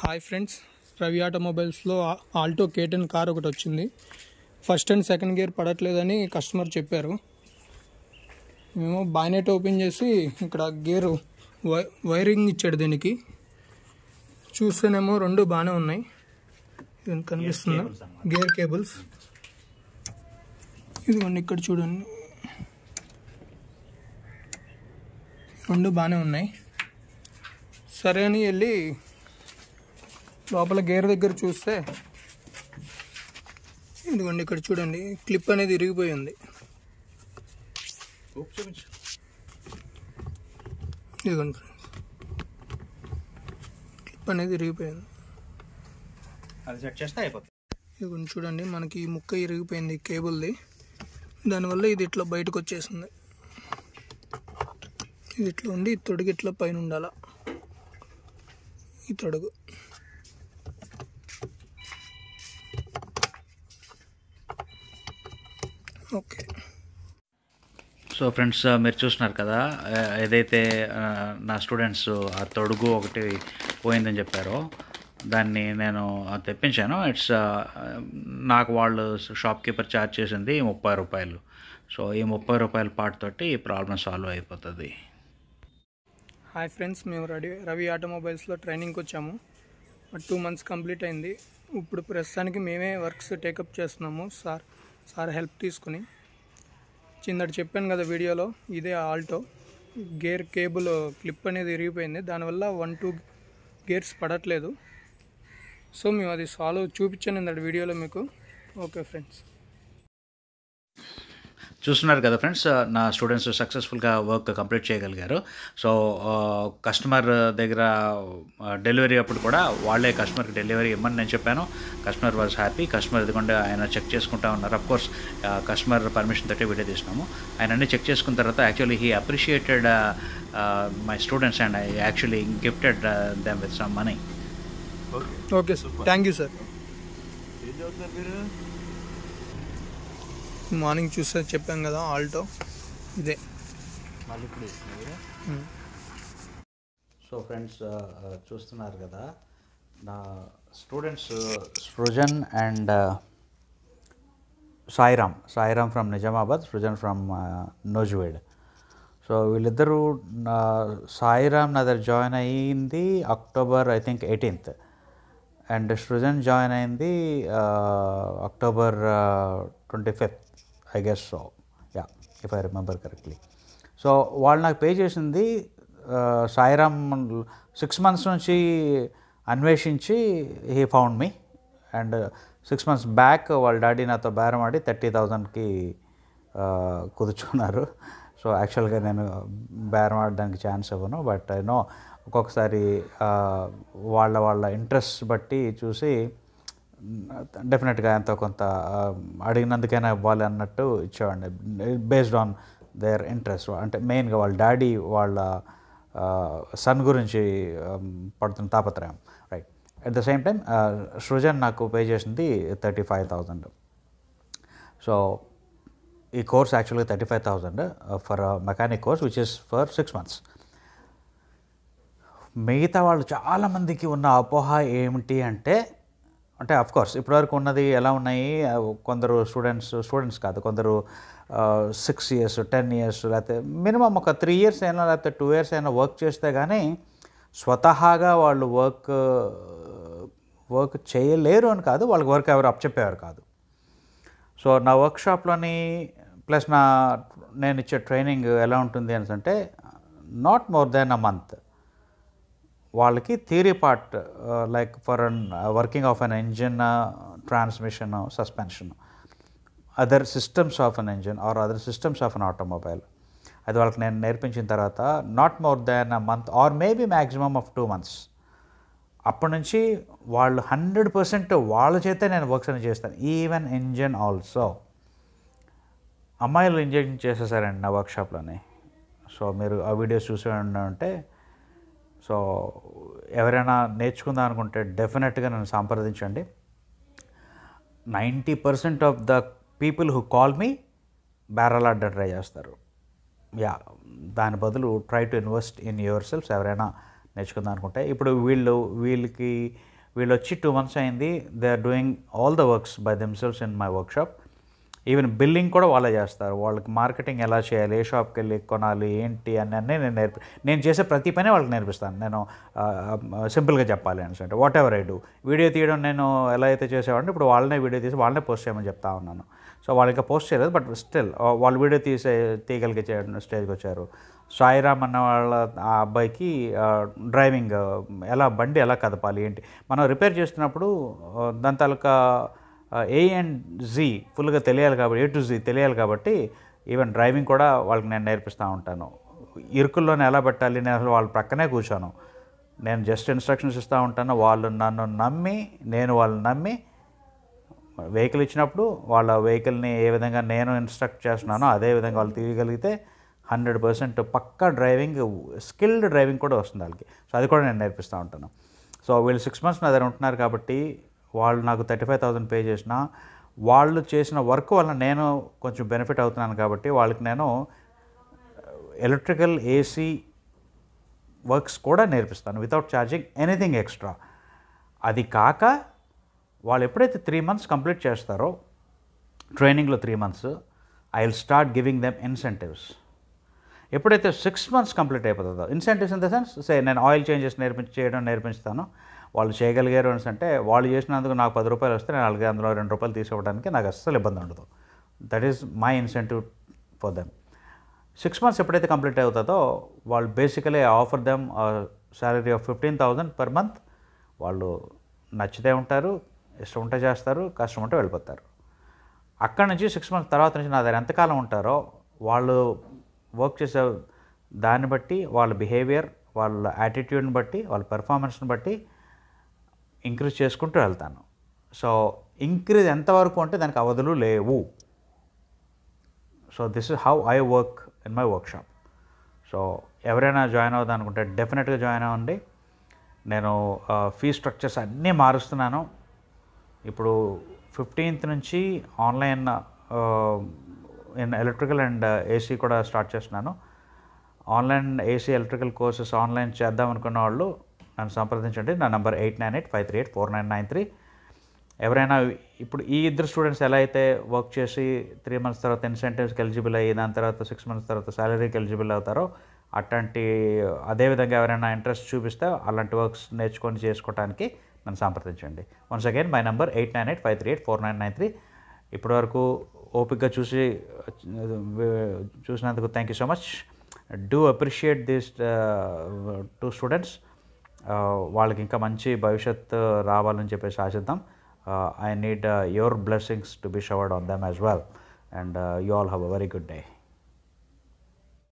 Hi friends, Ravi ఆటోమొబైల్స్లో Alto K10 car ఒకటి వచ్చింది. ఫస్ట్ అండ్ సెకండ్ గేర్ పడట్లేదని కస్టమర్ చెప్పారు. మేము బానెట్ ఓపెన్ చేసి ఇక్కడ గేరు వైరింగ్ ఇచ్చాడు. దీనికి చూస్తేనేమో రెండు బాగానే ఉన్నాయి. ఇది కనిపిస్తుందా? గేర్ కేబుల్స్ ఇదిగోండి, ఇక్కడ చూడండి, రెండు బాగానే ఉన్నాయి. సరే అని వెళ్ళి లోపల గేర్ దగ్గర చూస్తే ఇదిగోండి, ఇక్కడ చూడండి, క్లిప్ అనేది ఇరిగిపోయి ఉంది. ఇదిగోండి ఫ్రెండ్స్, క్లిప్ అనేది ఇరిగిపోయింది. ఇదిగోండి చూడండి, మనకి ఈ ముక్క ఇరిగిపోయింది కేబుల్ది. దానివల్ల ఇది ఇట్లా బయటకు వచ్చేసింది. ఇది ఇట్లా ఉండి ఈ తొడుగు ఇట్లా పైన ఉండాల. ఈ తొడుగు ఓకే. సో ఫ్రెండ్స్, మీరు చూస్తున్నారు కదా, ఏదైతే నా స్టూడెంట్స్ ఆ తొడుగు ఒకటి పోయిందని చెప్పారో దాన్ని నేను తెప్పించాను. నాకు వాళ్ళు షాప్ కీపర్ ఛార్జ్ చేసింది 30 రూపాయలు. సో ఈ 30 రూపాయల పార్ట్ తోటి ఈ ప్రాబ్లం సాల్వ్ అయిపోతుంది. హాయ్ ఫ్రెండ్స్, మేము రవి ఆటోమొబైల్స్లో ట్రైనింగ్కి వచ్చాము. 2 మంత్స్ కంప్లీట్ అయింది. ఇప్పుడు ప్రస్తుతానికి మేమే వర్క్స్ టేకప్ చేస్తున్నాము. సార్ హెల్ప్ తీసుకుని. చిందటి చెప్పాను కదా వీడియోలో, ఇదే ఆల్టో గేర్ కేబుల్ క్లిప్ అనేది ఇరిగిపోయింది. దానివల్ల 1-2 గేర్స్ పడట్లేదు. సో మేము అది సాల్వ్ చూపించాను ఇందటి వీడియోలో మీకు. ఓకే ఫ్రెండ్స్, చూస్తున్నారు కదా ఫ్రెండ్స్, నా స్టూడెంట్స్ సక్సెస్ఫుల్గా వర్క్ కంప్లీట్ చేయగలిగారు. సో కస్టమర్ దగ్గర డెలివరీ అప్పుడు కూడా వాళ్ళే కస్టమర్కి డెలివరీ ఇవ్వమని నేను చెప్పాను. Customer was happy. కస్టమర్ ఎదుగుండా ఆయన చెక్ చేసుకుంటా ఉన్నారు. అఫ్కోర్స్ కస్టమర్ పర్మిషన్ తోటి వీడియో తీసినాము. ఆయన అన్నీ చెక్ చేసుకున్న తర్వాత actually he appreciated my students and I actually gifted them with some money. Okay sir, thank you sir. Morning చూస్తే చెప్పాం కదా ఆల్టో ఇదే. సో ఫ్రెండ్స్, చూస్తున్నారు కదా, నా students Srujan and Sairam from Nizamabad, Srujan from Nuzvid. So వీళ్ళిద్దరూ సాయిరామ్ నా దగ్గర జాయిన్ అయ్యింది October 18th and Srujan join అయింది October 25th, I guess so. Yeah, if I remember correctly. So వాళ్ళు నాకు పే చేసింది, సాయిరామ్ 6 months నుంచి అన్వేషించి he found me. And 6 months back వాళ్ళ డాడీ నాతో బేరం ఆడి 30,000కి కుదుర్చుకున్నారు. సో యాక్చువల్గా నేను బేరం ఆడడానికి ఛాన్స్ ఇవ్వను, బట్ ఐ నో ఒక్కొక్కసారి వాళ్ళ ఇంట్రెస్ట్ బట్టి చూసి డెఫినెట్గా ఎంతో కొంత అడిగినందుకైనా ఇవ్వాలి అన్నట్టు ఇచ్చేవాడిని, బేస్డ్ ఆన్ దేర్ ఇంట్రెస్ట్. అంటే మెయిన్గా వాళ్ళ డాడీ వాళ్ళ సన్ గురించి పడుతున్న తాపత్రయం, right. At the same time Srujan నాకు పే చేసింది 35,000. సో ఈ కోర్స్ యాక్చువల్గా 35,000 for mechanic course which is for 6 months. మిగతా వాళ్ళు చాలామందికి ఉన్న అపోహ ఏమిటి అంటే అఫ్కోర్స్ ఇప్పటివరకు ఉన్నది ఎలా ఉన్నాయి, కొందరు స్టూడెంట్స్ కాదు, కొందరు 6 years 10 years లేకపోతే మినిమం ఒక 3 years అయినా లేకపోతే 2 years అయినా వర్క్ చేస్తే కానీ స్వతహాగా వాళ్ళు వర్క్ చేయలేరు అని కాదు, వాళ్ళకి వర్క్ ఎవరు అప్పచెప్పేవారు కాదు. సో నా వర్క్షాప్లోని ప్లస్ నేను ఇచ్చే ట్రైనింగ్ ఎలా ఉంటుంది అని అంటే not more than a month వాళ్ళకి theory part, like for working of an engine, transmission, suspension, other systems of an engine or other systems of an automobile, అది వాళ్ళకి నేను నేర్పించిన తర్వాత not more than a month or maybe maximum of 2 months అప్పటి నుంచి వాళ్ళు 100% వాళ్ళ చేతే నేను వర్క్స్ అని చేస్తాను. ఈవెన్ ఇంజిన్ ఆల్సో అమ్మాయిలు ఇంజన్ చేసేసారండి నా వర్క్షాప్లోనే. సో మీరు ఆ వీడియోస్ చూసే ఉంటే, సో ఎవరైనా నేర్చుకుందాం అనుకుంటే డెఫినెట్గా నన్ను సంప్రదించండి. 90% of the people who call me barrel order try చేస్తారు. యా, దాని బదులు try to invest in your selfs. ఎవరైనా నేర్చుకుందాం అనుకుంటే ఇప్పుడు వీళ్ళకి వీళ్ళు వచ్చి 2 months అయింది. They are doing all the works by themselves in my workshop. Even billing కూడా వాళ్ళే చేస్తారు. వాళ్ళకి మార్కెటింగ్ ఎలా చేయాలి, ఏ షాప్కి వెళ్ళి కొనాలి, ఏంటి అని అన్నీ నేను చేసే ప్రతి పని వాళ్ళకి నేర్పిస్తాను. నేను సింపుల్గా చెప్పాలి అంటే what ever I do. Video తీయడం నేను ఎలా అయితే చేసేవాడిని, ఇప్పుడు వాళ్ళనే వీడియో తీసి వాళ్ళనే పోస్ట్ చేయమని చెప్తా ఉన్నాను. సో వాళ్ళు ఇంకా పోస్ట్ చేయలేదు, బట్ స్టిల్ వాళ్ళు వీడియో తీయగలిగే స్టేజ్కి వచ్చారు. సాయిరామ్ అన్న వాళ్ళ ఆ అబ్బాయికి డ్రైవింగ్ ఎలా, బండి ఎలా కదపాలి ఏంటి, మనం రిపేర్ చేస్తున్నప్పుడు దాని తాలూకా A and Z ఫుల్గా తెలియాలి కాబట్టి, A to Z తెలియాలి కాబట్టి ఈవెన్ డ్రైవింగ్ కూడా వాళ్ళకి నేను నేర్పిస్తూ ఉంటాను. ఇరుకుల్లోనే ఎలా పెట్టాలి, నేను అసలు వాళ్ళ ప్రక్కనే కూర్చోను. నేను జస్ట్ ఇన్స్ట్రక్షన్స్ ఇస్తూ ఉంటాను. వాళ్ళు నన్ను నమ్మి, నేను వాళ్ళని నమ్మి వెహికల్ ఇచ్చినప్పుడు వాళ్ళ వెహికల్ని ఏ విధంగా నేను ఇన్స్ట్రక్ట్ చేస్తున్నానో అదే విధంగా వాళ్ళు తీయగలిగితే 100% పక్కా డ్రైవింగ్, స్కిల్డ్ డ్రైవింగ్ కూడా వస్తుంది వాళ్ళకి. సో అది కూడా నేను నేర్పిస్తూ ఉంటాను. సో వీళ్ళు 6 months నా దగ్గర ఉంటున్నారు కాబట్టి వాళ్ళు నాకు 35,000 పే చేసిన, వాళ్ళు చేసిన వర్క్ వల్ల నేను కొంచెం బెనిఫిట్ అవుతున్నాను కాబట్టి వాళ్ళకి నేను ఎలక్ట్రికల్ ఏసీ వర్క్స్ కూడా నేర్పిస్తాను వితౌట్ ఛార్జింగ్ ఎనీథింగ్ ఎక్స్ట్రా. అది కాక వాళ్ళు ఎప్పుడైతే 3 months కంప్లీట్ చేస్తారో, ట్రైనింగ్లో 3 months, I will start giving them incentives. ఎప్పుడైతే 6 months కంప్లీట్ అయిపోతుందో, ఇన్సెంటివ్స్ ఇన్ ద సెన్స్ నేను ఆయిల్ చేంజెస్ నేర్పిస్తాను. వాళ్ళు చేయగలిగారు అని అంటే, వాళ్ళు చేసినందుకు నాకు 10 రూపాయలు వస్తే నేను వాళ్ళకి అందులో 2 రూపాయలు తీసుకోవడానికి నాకు అస్సలు ఇబ్బంది ఉండదు. That is my incentive for them. 6 months ఎప్పుడైతే కంప్లీట్ అవుతుందో వాళ్ళు basically offer them salary of 15,000 per month. వాళ్ళు నచ్చితే ఉంటారు, ఇష్టం ఉంటే చేస్తారు, కష్టం ఉంటే వెళ్ళిపోతారు. అక్కడ నుంచి 6 months తర్వాత నుంచి నా దగ్గర ఎంతకాలం ఉంటారో వాళ్ళు వర్క్ చేసే దాన్ని బట్టి, వాళ్ళ బిహేవియర్, వాళ్ళ యాటిట్యూడ్ని బట్టి, వాళ్ళ పెర్ఫార్మెన్స్ని బట్టి ఇంక్రీజ్ చేసుకుంటూ వెళ్తాను. సో ఇంక్రీజ్ ఎంతవరకు అంటే దానికి అవధులు లేవు. So this is how I work in my workshop. So ఎవరైనా జాయిన్ అవుదాం అనుకుంటే డెఫినెట్గా జాయిన్ అవ్వండి. నేను ఫీ స్ట్రక్చర్స్ అన్నీ మారుస్తున్నాను. ఇప్పుడు 15th నుంచి online in electrical and AC కూడా స్టార్ట్ చేస్తున్నాను. Online AC electrical courses online చేద్దాం అనుకున్న వాళ్ళు నన్ను సంప్రదించండి. నా నంబర్ 8985384993. ఎవరైనా ఇప్పుడు ఈ ఇద్దరు స్టూడెంట్స్ ఎలా అయితే వర్క్ చేసి 3 months తర్వాత ఇన్సెంటివ్స్కి ఎలిజిబుల్ అయ్యి, దాని తర్వాత 6 months తర్వాత శాలరీకి ఎలిజిబుల్ అవుతారో, అదేవిధంగా ఎవరైనా ఇంట్రెస్ట్ చూపిస్తే అలాంటి వర్క్స్ నేర్చుకొని చేసుకోవడానికి నన్ను సంప్రదించండి. Once again my number 8985384993. ఇప్పటివరకు ఓపికగా చూసినందుకు thank you so much. Do appreciate this 2 students. వాళ్ళకి ఇంకా మంచి భవిష్యత్తు రావాలని చెప్పేసి ఆశిద్దాం. I need your blessings to be showered on them as well, and you all have a very good day.